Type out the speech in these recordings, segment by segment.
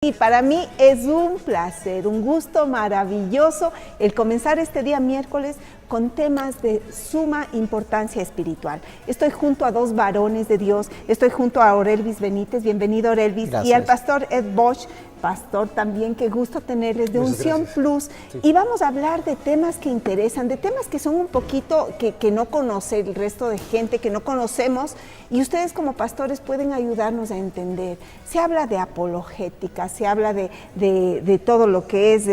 Y para mí es un placer, un gusto maravilloso el comenzar este día miércoles con temas de suma importancia espiritual. Estoy junto a dos varones de Dios, estoy junto a Orelvis Benítez, bienvenido Orelvis, y al pastor Ed Bosch, pastor también, qué gusto tenerles, de Unción Plus. Sí. Y vamos a hablar de temas que interesan, de temas que son un poquito que no conoce el resto de gente, que no conocemos, y ustedes como pastores pueden ayudarnos a entender. Se habla de apologética, se habla de todo lo que es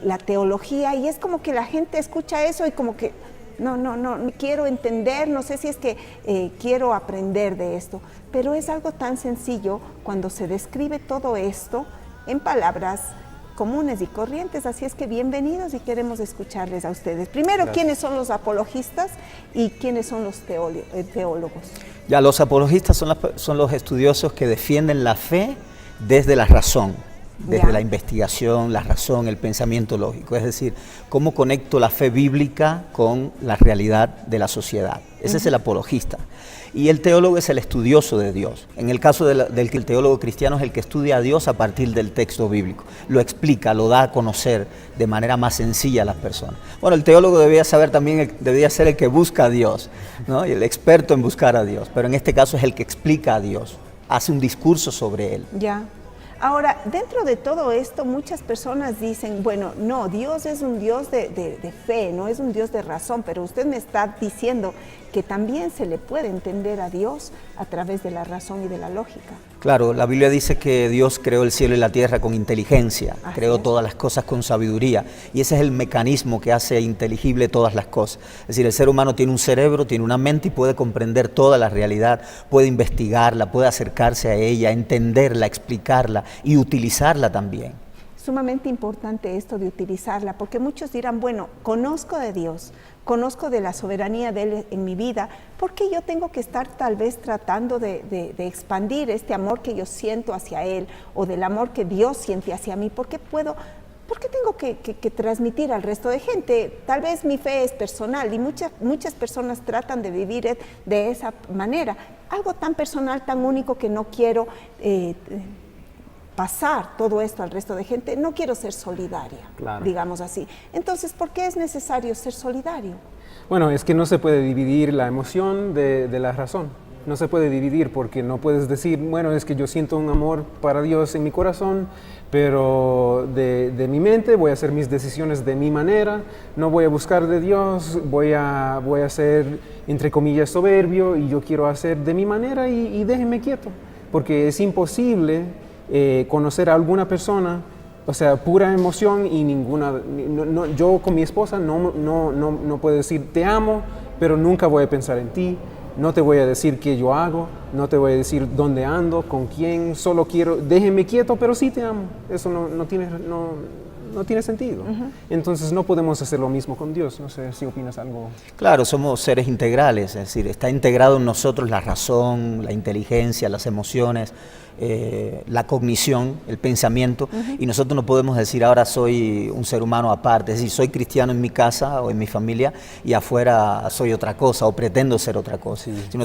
la teología, y es como que la gente escucha eso y como que no quiero entender, no sé si es que quiero aprender de esto, pero es algo tan sencillo cuando se describe todo esto en palabras comunes y corrientes, así es que bienvenidos y queremos escucharles a ustedes. Primero, gracias. ¿Quiénes son los apologistas y quiénes son los teólogos? Ya, los apologistas son los estudiosos que defienden la fe desde la razón, desde la investigación, la razón, el pensamiento lógico, es decir, cómo conecto la fe bíblica con la realidad de la sociedad. Ese es el apologista. Y el teólogo es el estudioso de Dios. En el caso del teólogo cristiano es el que estudia a Dios a partir del texto bíblico. Lo explica, lo da a conocer de manera más sencilla a las personas. Bueno, el teólogo debería ser el que busca a Dios, ¿no? Y el experto en buscar a Dios. Pero en este caso es el que explica a Dios, hace un discurso sobre Él. Ya. Ahora, dentro de todo esto, muchas personas dicen, bueno, no, Dios es un Dios de fe, no es un Dios de razón, pero usted me está diciendo que también se le puede entender a Dios a través de la razón y de la lógica. Claro, la Biblia dice que Dios creó el cielo y la tierra con inteligencia, creó todas las cosas con sabiduría, y ese es el mecanismo que hace inteligible todas las cosas. Es decir, el ser humano tiene un cerebro, tiene una mente y puede comprender toda la realidad, puede investigarla, puede acercarse a ella, entenderla, explicarla y utilizarla también. Sumamente importante esto de utilizarla, porque muchos dirán, bueno, conozco de Dios, conozco de la soberanía de Él en mi vida, ¿por qué yo tengo que estar tal vez tratando de expandir este amor que yo siento hacia Él o del amor que Dios siente hacia mí? ¿Por qué tengo que transmitir al resto de gente? Tal vez mi fe es personal y muchas personas tratan de vivir de esa manera, algo tan personal, tan único que no quiero pasar todo esto al resto de gente, no quiero ser solidaria, digamos así. Entonces, ¿por qué es necesario ser solidario? Bueno, es que no se puede dividir la emoción de la razón. No se puede dividir porque no puedes decir, bueno, es que yo siento un amor para Dios en mi corazón, pero de mi mente voy a hacer mis decisiones de mi manera, no voy a buscar de Dios, voy a ser, entre comillas, soberbio y yo quiero hacer de mi manera y déjenme quieto, porque es imposible conocer a alguna persona, o sea, pura emoción y ninguna, yo con mi esposa no puedo decir te amo, pero nunca voy a pensar en ti, no te voy a decir qué yo hago, no te voy a decir dónde ando, con quién, solo quiero, déjeme quieto, pero sí te amo, eso no tiene sentido. Entonces no podemos hacer lo mismo con Dios, no sé si opinas algo. Claro, somos seres integrales, es decir, está integrado en nosotros la razón, la inteligencia, las emociones, la cognición, el pensamiento, y nosotros no podemos decir ahora soy un ser humano aparte, es decir, soy cristiano en mi casa o en mi familia y afuera soy otra cosa o pretendo ser otra cosa. Sino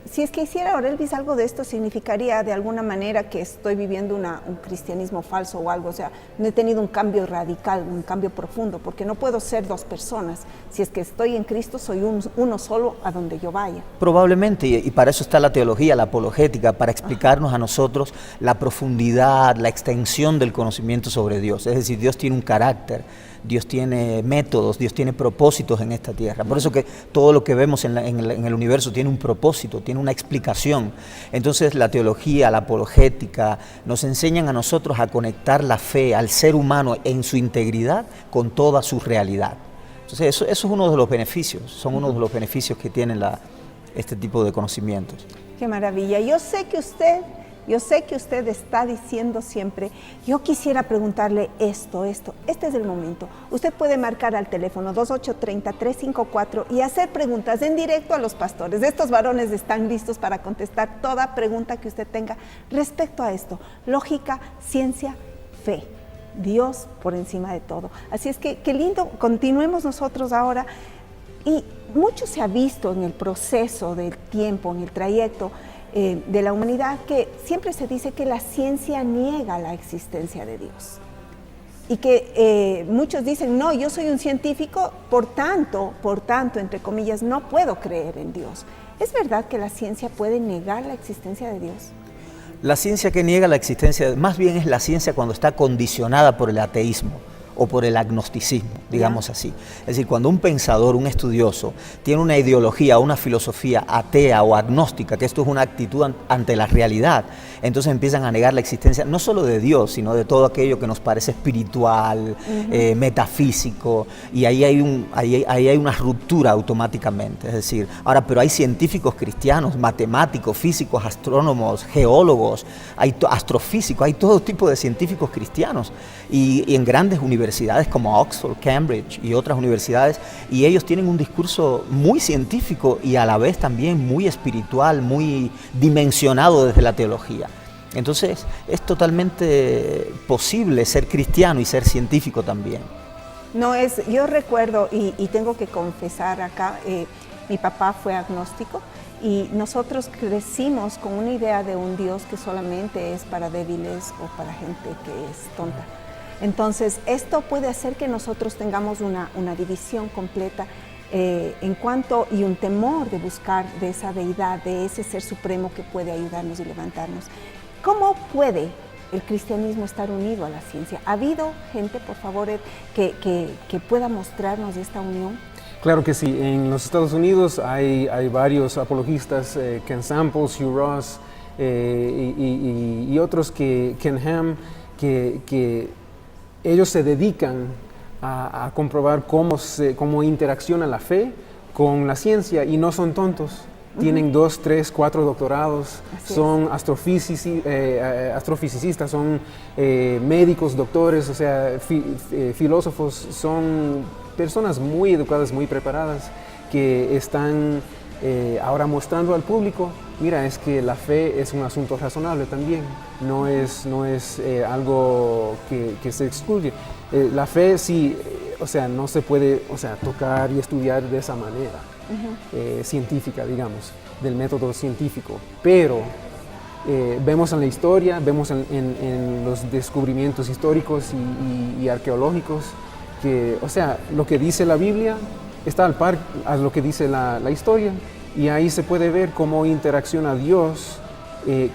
si es que hiciera Orelvis algo de esto, significaría de alguna manera que estoy viviendo un cristianismo falso o algo, o sea, no he tenido un cambio radical, un cambio profundo, porque no puedo ser dos personas. Si es que estoy en Cristo, soy uno solo a donde yo vaya. Probablemente, y para eso está la teología, la apologética, para explicarnos a nosotros la profundidad, la extensión del conocimiento sobre Dios. Es decir, Dios tiene un carácter, Dios tiene métodos, Dios tiene propósitos en esta tierra. Por eso que todo lo que vemos en el universo tiene un propósito, tiene una explicación. Entonces la teología, la apologética, nos enseñan a nosotros a conectar la fe al ser humano en su integridad con toda su realidad. Entonces eso es uno de los beneficios, son uno de los beneficios que tienen este tipo de conocimientos. Qué maravilla. Yo sé que usted está diciendo siempre, yo quisiera preguntarle esto, este es el momento. Usted puede marcar al teléfono 2830-354 y hacer preguntas en directo a los pastores. Estos varones están listos para contestar toda pregunta que usted tenga respecto a esto. Lógica, ciencia, fe. Dios por encima de todo. Así es que qué lindo, continuemos nosotros ahora. Y mucho se ha visto en el proceso del tiempo, en el trayecto, de la humanidad, que siempre se dice que la ciencia niega la existencia de Dios. Y que muchos dicen, no, yo soy un científico, por tanto, entre comillas, no puedo creer en Dios. ¿Es verdad que la ciencia puede negar la existencia de Dios? La ciencia que niega la existencia, más bien es la ciencia cuando está condicionada por el ateísmo o por el agnosticismo, digamos así. Es decir, cuando un pensador, un estudioso, tiene una ideología o una filosofía atea o agnóstica, que esto es una actitud ante la realidad, entonces empiezan a negar la existencia no solo de Dios, sino de todo aquello que nos parece espiritual, metafísico, y ahí hay una ruptura automáticamente. Es decir, ahora, pero hay científicos cristianos, matemáticos, físicos, astrónomos, geólogos, hay astrofísicos, hay todo tipo de científicos cristianos, y en grandes universidades como Oxford, Cambridge y otras universidades, y ellos tienen un discurso muy científico y a la vez también muy espiritual, muy dimensionado desde la teología. Entonces es totalmente posible ser cristiano y ser científico también. Yo recuerdo, y tengo que confesar acá, mi papá fue agnóstico y nosotros crecimos con una idea de un Dios que solamente es para débiles o para gente que es tonta. Entonces, esto puede hacer que nosotros tengamos una división completa en cuanto, y un temor de buscar de esa deidad, de ese ser supremo que puede ayudarnos y levantarnos. ¿Cómo puede el cristianismo estar unido a la ciencia? ¿Ha habido gente, por favor, que pueda mostrarnos esta unión? Claro que sí. En los Estados Unidos hay varios apologistas, Ken Samples, Hugh Ross y otros, Ken Ham, que ellos se dedican a comprobar cómo interacciona la fe con la ciencia, y no son tontos. Tienen 2, 3, 4 doctorados, son astrofisicistas, son médicos, doctores, o sea, filósofos, son personas muy educadas, muy preparadas, que están ahora mostrando al público, mira, es que la fe es un asunto razonable también, no es algo que se excluye. La fe sí, o sea, no se puede, o sea, tocar y estudiar de esa manera científica, digamos, del método científico, pero vemos en la historia, vemos en los descubrimientos históricos y arqueológicos que, o sea, lo que dice la Biblia está al par a lo que dice la historia, y ahí se puede ver cómo interacciona Dios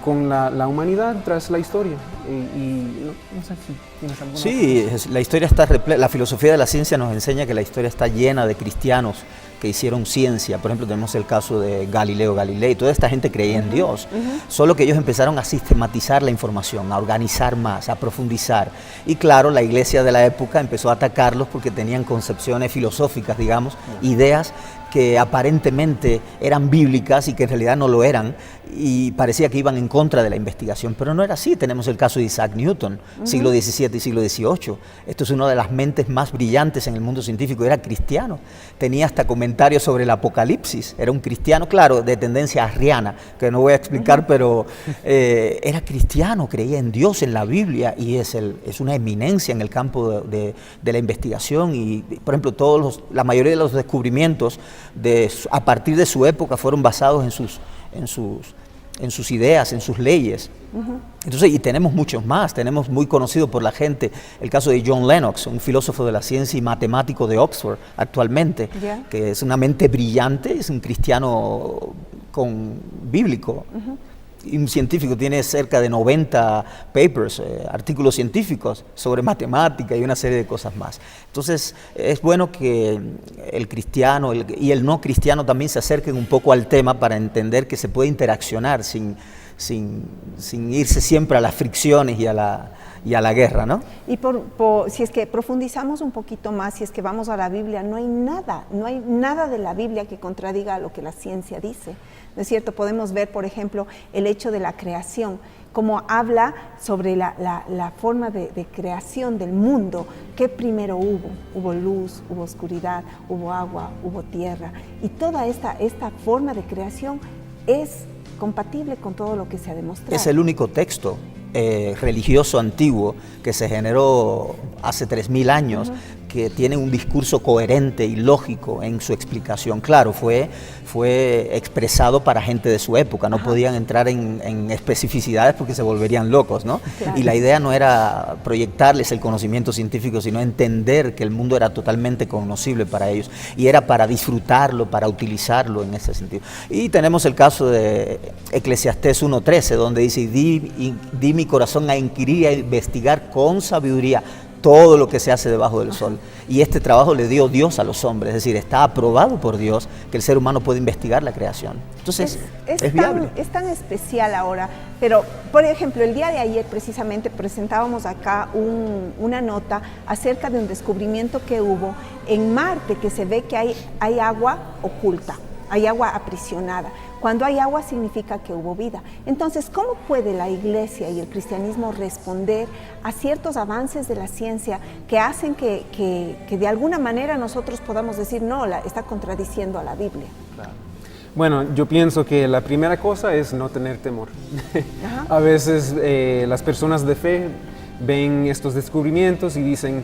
con la humanidad tras la historia. No sé si tienes alguna Sí, la historia está la filosofía de la ciencia nos enseña que la historia está llena de cristianos que hicieron ciencia. Por ejemplo, tenemos el caso de Galileo Galilei. Toda esta gente creía en Dios, solo que ellos empezaron a sistematizar la información, a organizar más, a profundizar. Y claro, la iglesia de la época empezó a atacarlos porque tenían concepciones filosóficas, digamos, ideas que aparentemente eran bíblicas y que en realidad no lo eran, y parecía que iban en contra de la investigación, pero no era así. Tenemos el caso de Isaac Newton, siglo XVII y siglo XVIII. Esto es una de las mentes más brillantes en el mundo científico, era cristiano, tenía hasta comentarios sobre el Apocalipsis, era un cristiano, claro, de tendencia arriana, que no voy a explicar, pero era cristiano, creía en Dios, en la Biblia, y es una eminencia en el campo de la investigación, y por ejemplo, la mayoría de los descubrimientos a partir de su época fueron basados en sus ideas, en sus leyes. Entonces, y tenemos muchos más. Tenemos muy conocido por la gente el caso de John Lennox, un filósofo de la ciencia y matemático de Oxford actualmente, que es una mente brillante, es un cristiano bíblico. Y un científico, tiene cerca de 90 papers, artículos científicos sobre matemática y una serie de cosas más. Entonces, es bueno que el cristiano y el no cristiano también se acerquen un poco al tema para entender que se puede interaccionar sin irse siempre a las fricciones y a la guerra, ¿no? Y si es que profundizamos un poquito más, si es que vamos a la Biblia, no hay nada de la Biblia que contradiga lo que la ciencia dice. ¿No es cierto? Podemos ver, por ejemplo, el hecho de la creación, como habla sobre la forma de creación del mundo. ¿Qué primero hubo? Hubo luz, hubo oscuridad, hubo agua, hubo tierra. Y toda esta forma de creación es compatible con todo lo que se ha demostrado. Es el único texto religioso antiguo que se generó hace 3000 años que tienen un discurso coherente y lógico en su explicación. Claro, fue expresado para gente de su época, no podían entrar en especificidades porque se volverían locos, ¿no? Claro. Y la idea no era proyectarles el conocimiento científico, sino entender que el mundo era totalmente cognoscible para ellos y era para disfrutarlo, para utilizarlo en ese sentido. Y tenemos el caso de Eclesiastés 1:13, donde dice, di mi corazón a inquirir, a investigar con sabiduría todo lo que se hace debajo del sol. Y este trabajo le dio Dios a los hombres, es decir, está aprobado por Dios que el ser humano puede investigar la creación. Entonces, es viable. Es tan especial ahora, pero por ejemplo, el día de ayer precisamente presentábamos acá una nota acerca de un descubrimiento que hubo en Marte, que se ve que hay agua oculta, hay agua aprisionada. Cuando hay agua significa que hubo vida. Entonces, ¿cómo puede la Iglesia y el cristianismo responder a ciertos avances de la ciencia que hacen que de alguna manera nosotros podamos decir, no, está contradiciendo a la Biblia? Claro. Bueno, yo pienso que la primera cosa es no tener temor. A veces las personas de fe ven estos descubrimientos y dicen,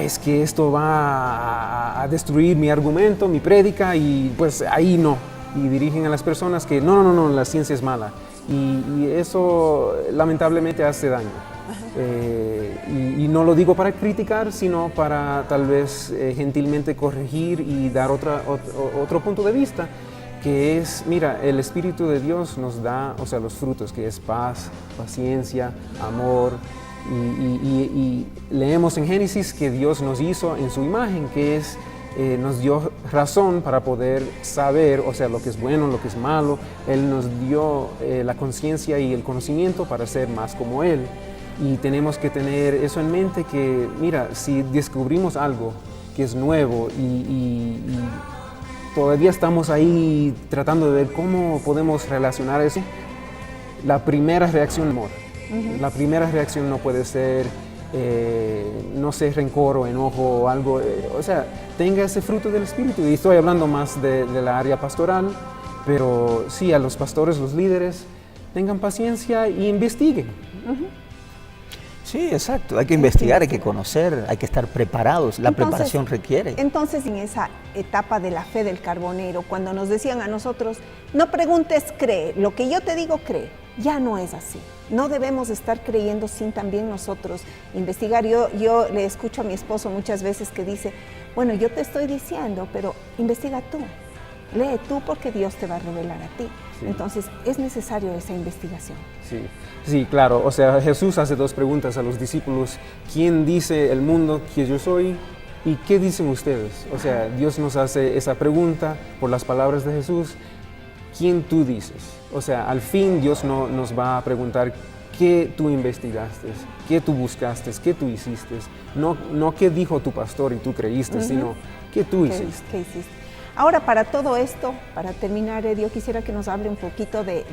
es que esto va a destruir mi argumento, mi prédica, y pues ahí no. Y dirigen a las personas que no, la ciencia es mala. Y eso lamentablemente hace daño. Y no lo digo para criticar, sino para tal vez gentilmente corregir y dar otro punto de vista, que es, mira, el Espíritu de Dios nos da, o sea, los frutos, que es paz, paciencia, amor. Y leemos en Génesis que Dios nos hizo en su imagen, que es... nos dio razón para poder saber, o sea, lo que es bueno, lo que es malo. Él nos dio la conciencia y el conocimiento para ser más como Él. Y tenemos que tener eso en mente, que, mira, si descubrimos algo que es nuevo y todavía estamos ahí tratando de ver cómo podemos relacionar eso, la primera reacción es amor. La primera reacción no puede ser... no sé, rencor o enojo o algo, o sea, tenga ese fruto del Espíritu. Y estoy hablando más de la área pastoral, pero sí, a los pastores, los líderes, tengan paciencia y investiguen. Sí, exacto, hay que investigar, hay que conocer, hay que estar preparados, la preparación requiere. Entonces, en esa etapa de la fe del carbonero, cuando nos decían a nosotros, no preguntes, cree, lo que yo te digo, cree, ya no es así. No debemos estar creyendo sin también nosotros investigar. Yo le escucho a mi esposo muchas veces que dice, bueno, yo te estoy diciendo, pero investiga tú, lee tú, porque Dios te va a revelar a ti. Sí. Entonces, es necesario esa investigación. Sí, claro. O sea, Jesús hace dos preguntas a los discípulos. ¿Quién dice el mundo que yo soy? ¿Y qué dicen ustedes? O sea, Dios nos hace esa pregunta por las palabras de Jesús. ¿Quién tú dices? O sea, al fin Dios no nos va a preguntar qué tú investigaste, qué tú buscaste, qué tú hiciste. No qué dijo tu pastor y tú creíste, sino qué tú hiciste. ¿Qué hiciste? Ahora, para todo esto, para terminar, yo quisiera que nos hable un poquito de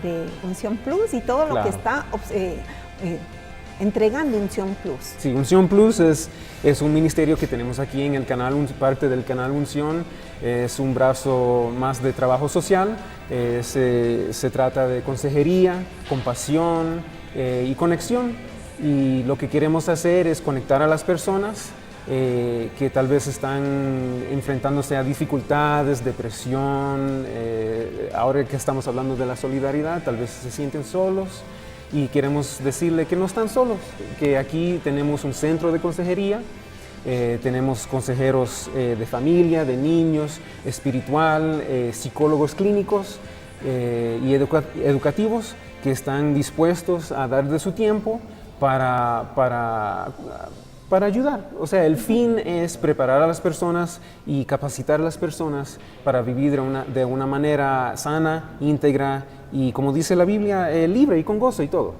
Unción Plus y todo lo que está entregando Unción Plus. Sí, Unción Plus es un ministerio que tenemos aquí en el canal, parte del canal Unción. Es un brazo más de trabajo social. Se trata de consejería, compasión y conexión. Y lo que queremos hacer es conectar a las personas que tal vez están enfrentándose a dificultades, depresión. Ahora que estamos hablando de la solidaridad, tal vez se sienten solos. Y queremos decirle que no están solos, que aquí tenemos un centro de consejería, tenemos consejeros de familia, de niños, espiritual, psicólogos clínicos y educativos que están dispuestos a dar de su tiempo para ayudar. O sea, el fin es preparar a las personas y capacitar a las personas para vivir de una manera sana, íntegra y, como dice la Biblia, libre y con gozo y todo.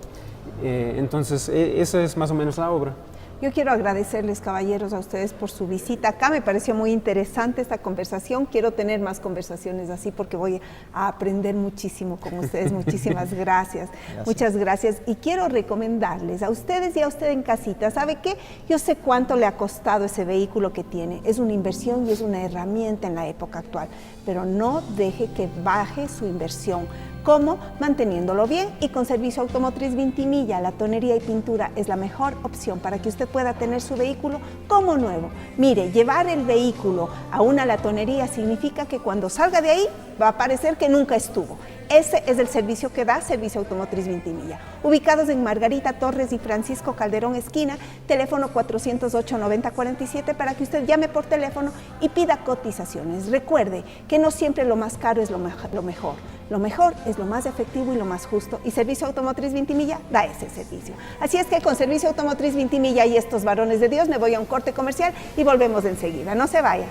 Entonces, esa es más o menos la obra. Yo quiero agradecerles, caballeros, a ustedes por su visita acá. Me pareció muy interesante esta conversación. Quiero tener más conversaciones así porque voy a aprender muchísimo con ustedes. Muchísimas gracias. Muchas gracias. Y quiero recomendarles a ustedes y a usted en casita. ¿Sabe qué? Yo sé cuánto le ha costado ese vehículo que tiene. Es una inversión y es una herramienta en la época actual. Pero no deje que baje su inversión. ¿Cómo? Manteniéndolo bien, y con Servicio Automotriz Vintimilla, la tonería y pintura es la mejor opción para que usted pueda tener su vehículo como nuevo. Mire, llevar el vehículo a una latonería significa que cuando salga de ahí va a parecer que nunca estuvo. Ese es el servicio que da Servicio Automotriz Vintimilla. Ubicados en Margarita Torres y Francisco Calderón esquina, teléfono 408-9047 para que usted llame por teléfono y pida cotizaciones. Recuerde que no siempre lo más caro es lo mejor. Lo mejor es lo más efectivo y lo más justo, y Servicio Automotriz Vintimilla da ese servicio. Así es que con Servicio Automotriz Vintimilla y estos varones de Dios me voy a un corte comercial y volvemos enseguida. No se vaya.